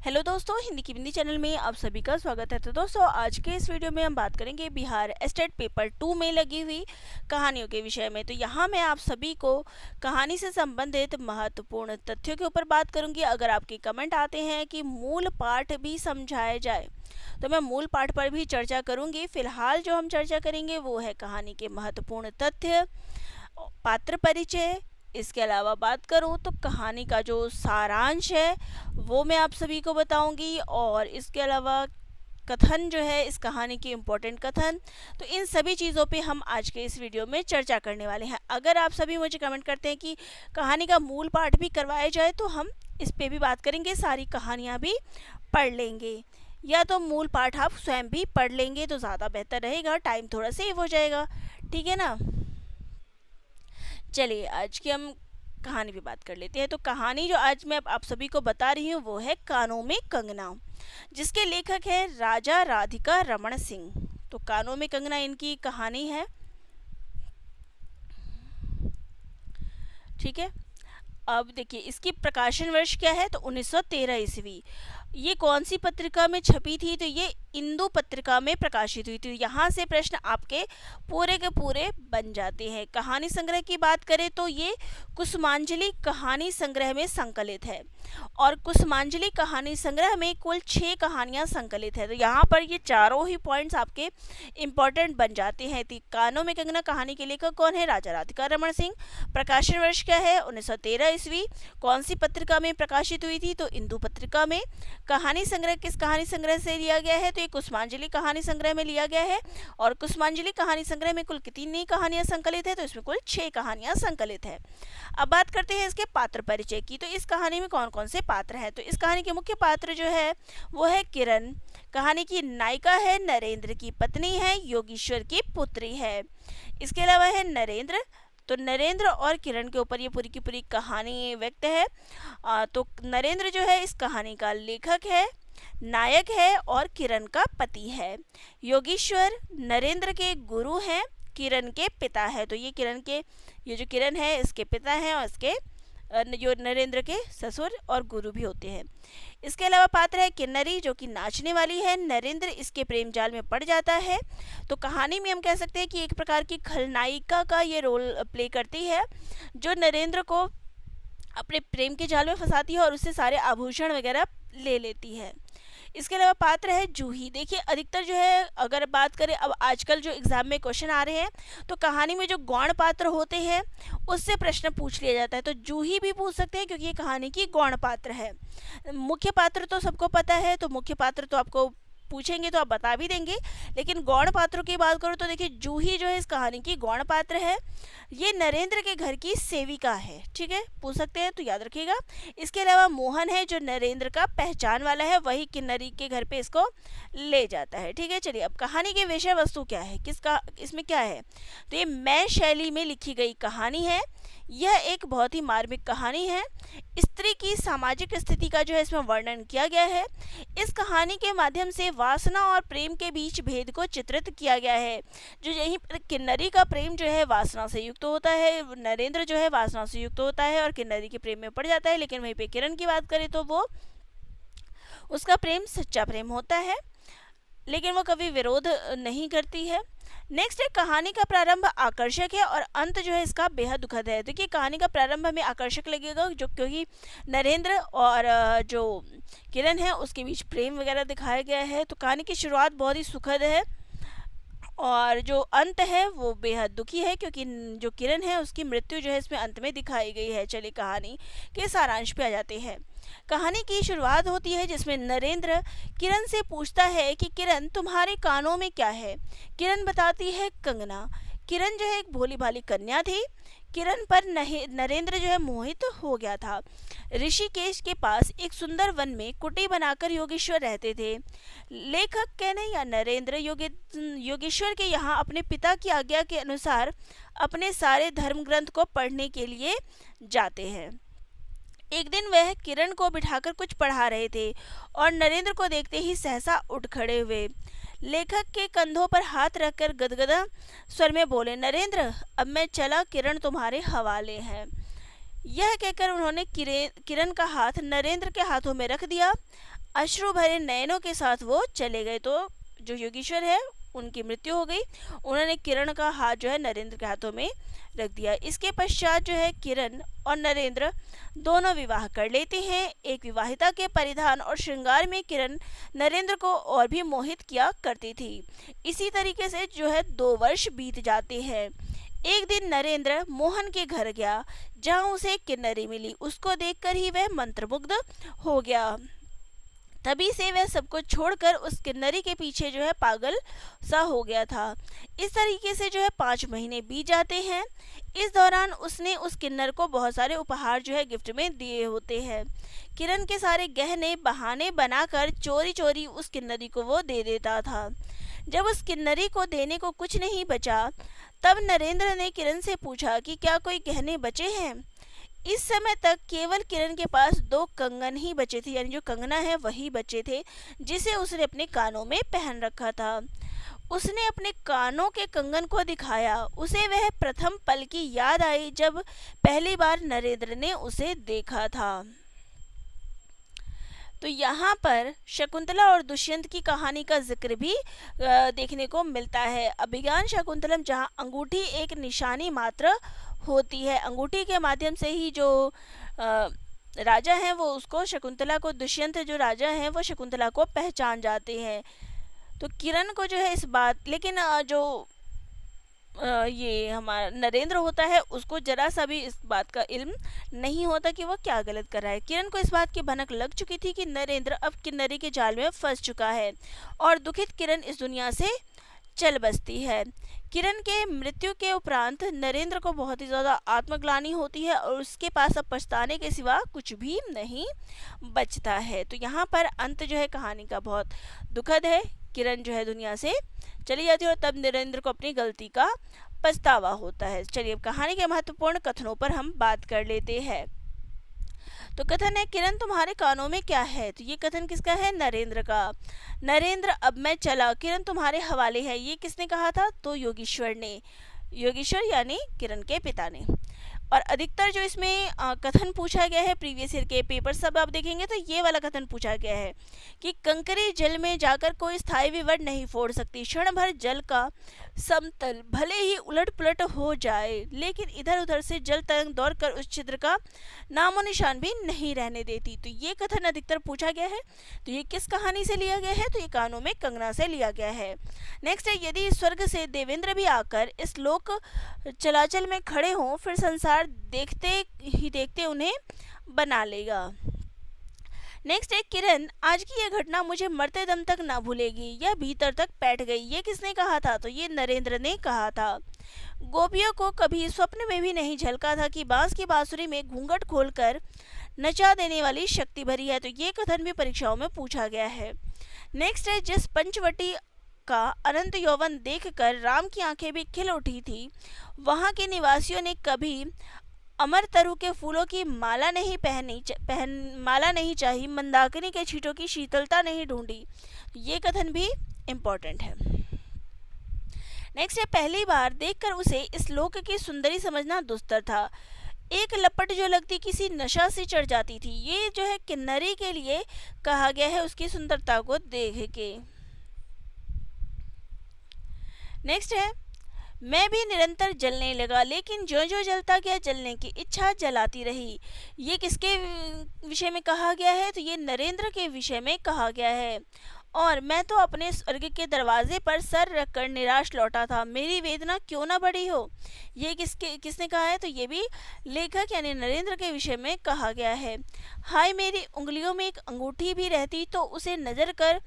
Hello दोस्तों, हिंदी की बिंदी channel में आप सभी का स्वागत है। तो दोस्तों, आज के इस वीडियो में हम बात करेंगे बिहार स्टेट पेपर 2 में लगी हुई कहानियों के विषय में। तो यहाँ मैं आप सभी को कहानी से संबंधित महत्वपूर्ण तथ्यों के ऊपर बात करूंगी। अगर आपके कमेंट आते हैं कि मूल पाठ भी समझाया जाए तो मैं मूल पाठ पर भी चर्चा करूंगी। फिलहाल जो हम चर्चा करेंगे वो है कहानी के महत्वपूर्ण तथ्य, पात्र परिचय। इसके अलावा बात करूं तो कहानी का जो सारांश है वो मैं आप सभी को बताऊंगी, और इसके अलावा कथन जो है, इस कहानी के इम्पोर्टेंट कथन। तो इन सभी चीज़ों पे हम आज के इस वीडियो में चर्चा करने वाले हैं। अगर आप सभी मुझे कमेंट करते हैं कि कहानी का मूल पाठ भी करवाया जाए तो हम इस पे भी बात करेंगे, सारी कहानियाँ भी पढ़ लेंगे, या तो मूल पाठ आप स्वयं भी पढ़ लेंगे तो ज़्यादा बेहतर रहेगा, टाइम थोड़ा सेव हो जाएगा। ठीक है ना। चलिए आज की हम कहानी पे बात कर लेते हैं। तो कहानी जो आज मैं आप सभी को बता रही हूँ वो है कानों में कंगना, जिसके लेखक है राजा राधिका रमण सिंह। तो कानों में कंगना इनकी कहानी है। ठीक है। अब देखिए इसकी प्रकाशन वर्ष क्या है, तो 1913 ईस्वी। ये कौन सी पत्रिका में छपी थी, तो ये इंदु पत्रिका में प्रकाशित हुई थी। यहाँ से प्रश्न आपके पूरे के पूरे बन जाते हैं। कहानी संग्रह की बात करें तो ये कुसुमांजलि कहानी संग्रह में संकलित है, और कुसुमांजलि कहानी संग्रह में कुल 6 कहानियाँ संकलित है। तो यहाँ पर ये चारों ही पॉइंट्स आपके इम्पोर्टेंट बन जाते हैं। तो कानों में कंगना कहानी के लेखक कौन है, राजा राधिका रमण सिंह। प्रकाशन वर्ष क्या है, 1913 ईस्वी। कौन सी पत्रिका में प्रकाशित हुई थी, तो इंदु पत्रिका में। कहानी संग्रह किस कहानी संग्रह से लिया गया है, तो ये कुसुमांजलि कहानी संग्रह में लिया गया है। और कुसुमांजलि कहानी संग्रह में कुल कितनी कहानियां संकलित है, तो इसमें कुल 6 कहानियां संकलित है। अब बात करते हैं इसके पात्र परिचय की। तो इस कहानी में कौन कौन से पात्र हैं, तो इस कहानी के मुख्य पात्र जो है वो है किरण। कहानी की नायिका है नरेंद्र की पत्नी है, योगीश्वर की पुत्री है। इसके अलावा है नरेंद्र। तो नरेंद्र और किरण के ऊपर ये पूरी की पूरी कहानी व्यक्त है। तो नरेंद्र जो है इस कहानी का लेखक है, नायक है और किरण का पति है। योगीश्वर नरेंद्र के गुरु हैं, किरण के पिता है। तो ये जो किरण है इसके पिता हैं, और इसके जो नरेंद्र के ससुर और गुरु भी होते हैं। इसके अलावा पात्र है किन्नरी, जो कि नाचने वाली है। नरेंद्र इसके प्रेम जाल में पड़ जाता है। तो कहानी में हम कह सकते हैं कि एक प्रकार की खलनायिका का ये रोल प्ले करती है, जो नरेंद्र को अपने प्रेम के जाल में फंसाती है और उससे सारे आभूषण वगैरह ले लेती है। इसके अलावा पात्र है जूही। देखिए अधिकतर जो है, अगर बात करें अब आजकल जो एग्जाम में क्वेश्चन आ रहे हैं, तो कहानी में जो गौण पात्र होते हैं उससे प्रश्न पूछ लिया जाता है। तो जूही भी पूछ सकते हैं क्योंकि ये कहानी की गौण पात्र है। मुख्य पात्र तो सबको पता है, तो मुख्य पात्र तो आपको पूछेंगे तो आप बता भी देंगे, लेकिन गौण पात्रों की बात करो तो देखिए जूही जो है इस कहानी की गौण पात्र है। ये नरेंद्र के घर की सेविका है। ठीक है, पूछ सकते हैं तो याद रखिएगा। इसके अलावा मोहन है, जो नरेंद्र का पहचान वाला है, वही किन्नरी के घर पे इसको ले जाता है। ठीक है, चलिए अब कहानी की विषय वस्तु क्या है, किसका इसमें क्या है, तो ये मैं शैली में लिखी गई कहानी है। यह एक बहुत ही मार्मिक कहानी है। स्त्री की सामाजिक स्थिति का जो है इसमें वर्णन किया गया है। इस कहानी के माध्यम से वासना और प्रेम के बीच भेद को चित्रित किया गया है। जो यहीं पर किन्नरी का प्रेम जो है वासना से युक्त होता है, नरेंद्र जो है वासना से युक्त होता है और किन्नरी के प्रेम में पड़ जाता है। लेकिन वहीं पे किरण की बात करें तो वो उसका प्रेम सच्चा प्रेम होता है, लेकिन वो कभी विरोध नहीं करती है। नेक्स्ट है कहानी का प्रारंभ आकर्षक है और अंत जो है इसका बेहद दुखद है। देखिए कहानी का प्रारंभ हमें आकर्षक लगेगा, जो क्योंकि नरेंद्र और जो किरण है उसके बीच प्रेम वगैरह दिखाया गया है। तो कहानी की शुरुआत बहुत ही सुखद है और जो अंत है वो बेहद दुखी है, क्योंकि जो किरण है उसकी मृत्यु जो है इसमें अंत में दिखाई गई है। चलिए कहानी के सारांश पे आ जाते हैं। कहानी की शुरुआत होती है जिसमें नरेंद्र किरण से पूछता है कि किरण तुम्हारे कानों में क्या है। किरण बताती है कंगना। किरण जो है एक भोली भाली कन्या थी। किरण पर नरेंद्र जो है मोहित हो गया था। ऋषिकेश के पास एक सुंदर वन में कुटी बनाकर योगेश्वर रहते थे। लेखक कहने या नरेंद्र योगेश्वर के यहाँ अपने पिता की आज्ञा के अनुसार अपने सारे धर्म ग्रंथ को पढ़ने के लिए जाते हैं। एक दिन वह किरण को बिठाकर कुछ पढ़ा रहे थे और नरेंद्र को देखते ही सहसा उठ खड़े हुए। लेखक के कंधों पर हाथ रखकर गदगदा स्वर में बोले, नरेंद्र अब मैं चला, किरण तुम्हारे हवाले है। यह कहकर उन्होंने किरण का हाथ नरेंद्र के हाथों में रख दिया। अश्रु भरे नयनों के साथ वो चले गए। तो जो योगेश्वर है उनकी मृत्यु हो गई। उन्होंने किरण का हाथ जो है नरेंद्र के हाथों में रख दिया। इसके पश्चात जो है किरण और नरेंद्र दोनों विवाह कर लेते हैं। एक विवाहिता के परिधान और श्रृंगार में किरण नरेंद्र को और भी मोहित किया करती थी। इसी तरीके से जो है 2 वर्ष बीत जाते हैं। एक दिन नरेंद्र मोहन के घर गया, जहां उसे एक किन्नरी मिली। उसको देखकर ही वह मंत्रमुग्ध हो गया। तभी से वह सब कुछ छोड़कर उस किन्नरी के पीछे जो है पागल सा हो गया था। इस तरीके से जो है 5 महीने बीत जाते हैं। इस दौरान उसने उस किन्नर को बहुत सारे उपहार जो है गिफ्ट में दिए होते हैं। किरण के सारे गहने बहाने बनाकर चोरी चोरी उस किन्नरी को वो दे देता था। जब उस किन्नरी को देने को कुछ नहीं बचा, तब नरेंद्र ने किरण से पूछा कि क्या कोई गहने बचे हैं। इस समय तक केवल किरण के पास 2 कंगन ही बचे थे, यानी जो कंगना है वही बचे थे, जिसे उसने अपने कानों में पहन रखा था। उसने अपने कानों के कंगन को दिखाया। उसे वह प्रथम पल की याद आई जब पहली बार नरेंद्र ने उसे देखा था। तो यहाँ पर शकुंतला और दुष्यंत की कहानी का जिक्र भी देखने को मिलता है। अभिज्ञान शकुंतलम, जहाँ अंगूठी एक निशानी मात्र होती है, अंगूठी के माध्यम से ही जो राजा हैं वो उसको शकुंतला को, दुष्यंत जो राजा हैं वो शकुंतला को पहचान जाते हैं। तो किरण को जो है इस बात, लेकिन जो ये हमारा नरेंद्र होता है उसको जरा सा भी इस बात का इल्म नहीं होता कि वो क्या गलत कर रहा है। किरण को इस बात की भनक लग चुकी थी कि नरेंद्र अब किन्नरी के जाल में फंस चुका है और दुखित किरण इस दुनिया से चल बसती है। किरण के मृत्यु के उपरांत नरेंद्र को बहुत ही ज़्यादा आत्मग्लानि होती है और उसके पास अब पछताने के सिवा कुछ भी नहीं बचता है। तो यहाँ पर अंत जो है कहानी का बहुत दुखद है। किरण जो है दुनिया से चली जाती है और तब नरेंद्र को अपनी गलती का पछतावा होता है। चलिए अब कहानी के महत्वपूर्ण कथनों पर हम बात कर लेते हैं। तो कथन है, किरण तुम्हारे कानों में क्या है। तो ये कथन किसका है? नरेंद्र का। नरेंद्र, अब मैं चला, किरण तुम्हारे हवाले है। ये किसने कहा था? तो योगेश्वर ने। योगेश्वर यानी किरण के पिता ने। और अधिकतर जो इसमें कथन पूछा गया है, प्रीवियस ईयर के पेपर सब आप देखेंगे तो ये वाला कथन पूछा गया है कि कंकरी जल में जाकर कोई स्थायी विवर नहीं फोड़ सकती। क्षण भर जल का समतल भले ही उलट पुलट हो जाए, लेकिन इधर उधर से जल तरंग दौड़कर उस छिद्र का नामो निशान भी नहीं रहने देती। तो ये कथन अधिकतर पूछा गया है। तो ये किस कहानी से लिया गया है? तो ये कानों में कंगना से लिया गया है। नेक्स्ट है, यदि स्वर्ग से देवेंद्र भी आकर इस लोक चलाचल में खड़े हों, फिर संसार देखते ही देखते उन्हें बना लेगा। नेक्स्ट है, किरण, आज की यह घटना मुझे मरते दम तक ना भूलेगी। यह भीतर तक बैठ गई। ये किसने कहा था? तो ये नरेंद्र ने कहा था। गोपियों को कभी स्वप्न में भी नहीं झलका था कि बांस की बांसुरी में घूंघट खोलकर नचा देने वाली शक्ति भरी है। तो ये कथन भी परीक्षाओं में पूछा गया है। नेक्स्ट है, जिस पंचवटी का अनंत यौवन देखकर राम की आंखें भी खिल उठी थी, वहां के निवासियों ने कभी अमर तरु के फूलों की माला नहीं चाही, मंदाकिनी के छींटों की शीतलता नहीं ढूंढी। ये कथन भी इम्पोर्टेंट है। नेक्स्ट है, पहली बार देखकर उसे इस लोक की सुंदरी समझना दुस्तर था। एक लपट जो लगती किसी नशा से चढ़ जाती थी। ये जो है किन्नरी के लिए कहा गया है, उसकी सुंदरता को देख के। नेक्स्ट है, मैं भी निरंतर जलने लगा, लेकिन जो जो जलता गया जलने की इच्छा जलाती रही। ये किसके विषय में कहा गया है? तो ये नरेंद्र के विषय में कहा गया है। और मैं तो अपने स्वर्ग के दरवाजे पर सर रखकर निराश लौटा था, मेरी वेदना क्यों ना बड़ी हो। ये किसने कहा है? तो ये भी लेखक यानी नरेंद्र के विषय में कहा गया है। हाय, मेरी उंगलियों में एक अंगूठी भी रहती तो उसे नजर कर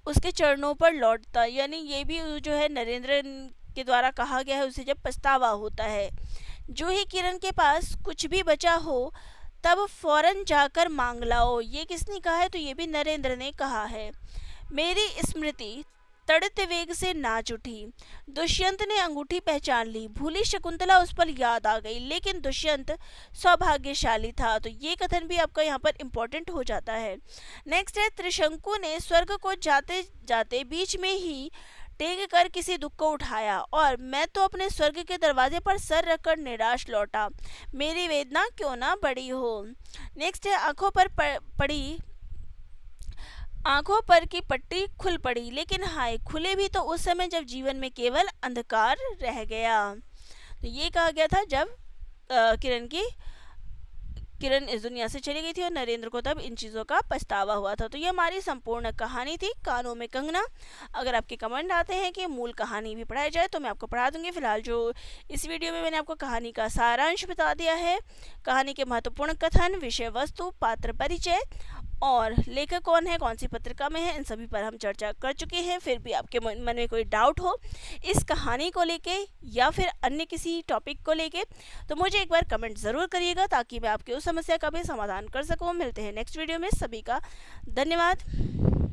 उसके चरणों पर लौटता। यानी ये भी जो है नरेंद्र के द्वारा कहा गया है, उसे जब पछतावा होता है। जो ही किरण के पास कुछ भी बचा हो तब फौरन जाकर मांग लाओ। ये किसने कहा है? तो ये भी नरेंद्र ने कहा है। मेरी स्मृति तड़ित वेग से नाच उठी। दुष्यंत ने अंगूठी पहचान ली। भूली शकुंतला उस पर याद आ गई, लेकिन दुष्यंत सौभाग्यशाली था। तो ये कथन भी आपका यहाँ पर इम्पोर्टेंट हो जाता है। नेक्स्ट है, त्रिशंकु ने स्वर्ग को जाते जाते बीच में ही टेक कर किसी दुख को उठाया, और मैं तो अपने स्वर्ग के दरवाजे पर सर रखकर निराश लौटा, मेरी वेदना क्यों ना बड़ी हो। नेक्स्ट है, आंखों पर की पट्टी खुल पड़ी, लेकिन हाय, खुले भी तो उस समय जब जीवन में केवल अंधकार रह गया। तो ये कहा गया था जब किरण इस दुनिया से चली गई थी और नरेंद्र को तब इन चीज़ों का पछतावा हुआ था। तो ये हमारी संपूर्ण कहानी थी, कानों में कंगना। अगर आपके कमेंट आते हैं कि मूल कहानी भी पढ़ाई जाए तो मैं आपको पढ़ा दूंगी। फिलहाल जो इस वीडियो में मैंने आपको कहानी का सारांश बता दिया है, कहानी के महत्वपूर्ण कथन, विषय वस्तु, पात्र परिचय और लेखक कौन है, कौन सी पत्रिका में है, इन सभी पर हम चर्चा कर चुके हैं। फिर भी आपके मन में कोई डाउट हो इस कहानी को लेके या फिर अन्य किसी टॉपिक को लेके, तो मुझे एक बार कमेंट ज़रूर करिएगा ताकि मैं आपकी उस समस्या का भी समाधान कर सकूँ। मिलते हैं नेक्स्ट वीडियो में। सभी का धन्यवाद।